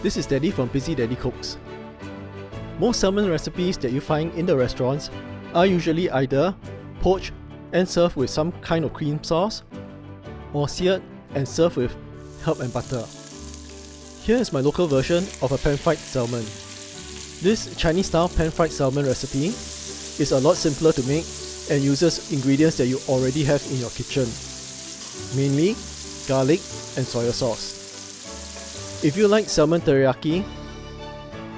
This is Daddy from Busy Daddy Cooks. Most salmon recipes that you find in the restaurants are usually either poached and served with some kind of cream sauce, or seared and served with herb and butter. Here is my local version of a pan-fried salmon. This Chinese-style pan-fried salmon recipe is a lot simpler to make and uses ingredients that you already have in your kitchen, mainly garlic and soy sauce. If you like salmon teriyaki,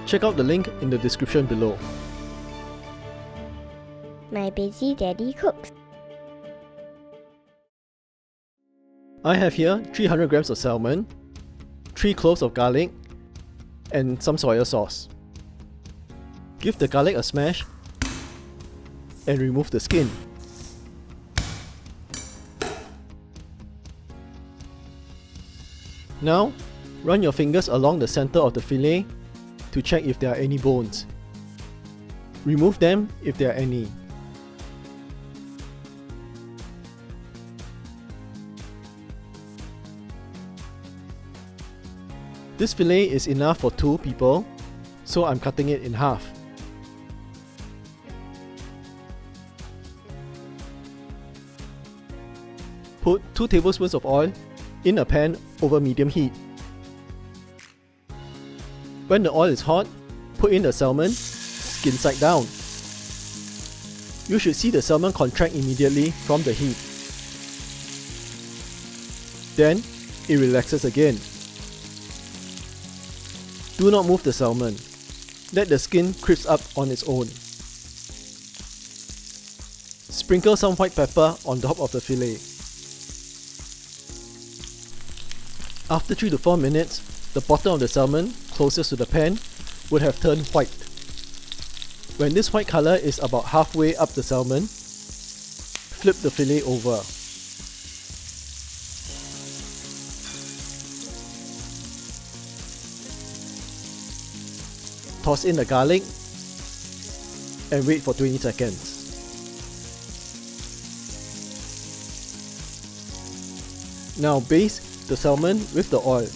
check out the link in the description below. My Busy Daddy Cooks. I have here 300 grams of salmon, 3 cloves of garlic, and some soy sauce. Give the garlic a smash and remove the skin. Now, run your fingers along the center of the fillet to check if there are any bones. Remove them if there are any. This fillet is enough for 2 people, so I'm cutting it in half. Put 2 tablespoons of oil in a pan over medium heat. When the oil is hot, put in the salmon, skin side down. You should see the salmon contract immediately from the heat. Then, it relaxes again. Do not move the salmon. Let the skin crisp up on its own. Sprinkle some white pepper on top of the fillet. After 3 to 4 minutes, the bottom of the salmon, closest to the pan, would have turned white. When this white color is about halfway up the salmon, flip the fillet over. Toss in the garlic and wait for 20 seconds. Now baste the salmon with the oil.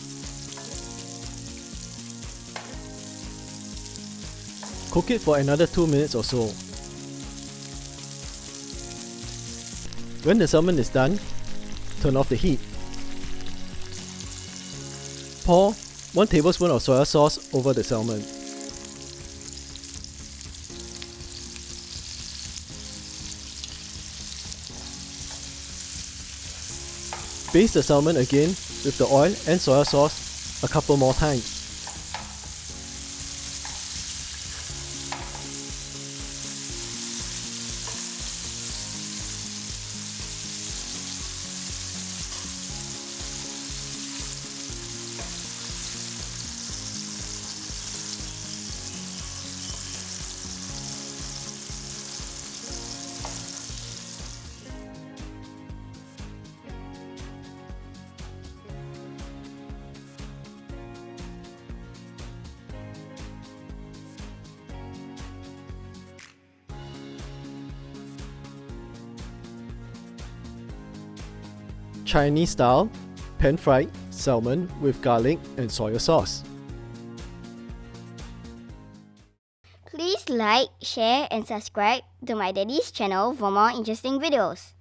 Cook it for another 2 minutes or so. When the salmon is done, turn off the heat. Pour 1 tablespoon of soy sauce over the salmon. Baste the salmon again with the oil and soy sauce a couple more times. Chinese style pan-fried salmon with garlic and soy sauce. Please like, share and subscribe to my daddy's channel for more interesting videos.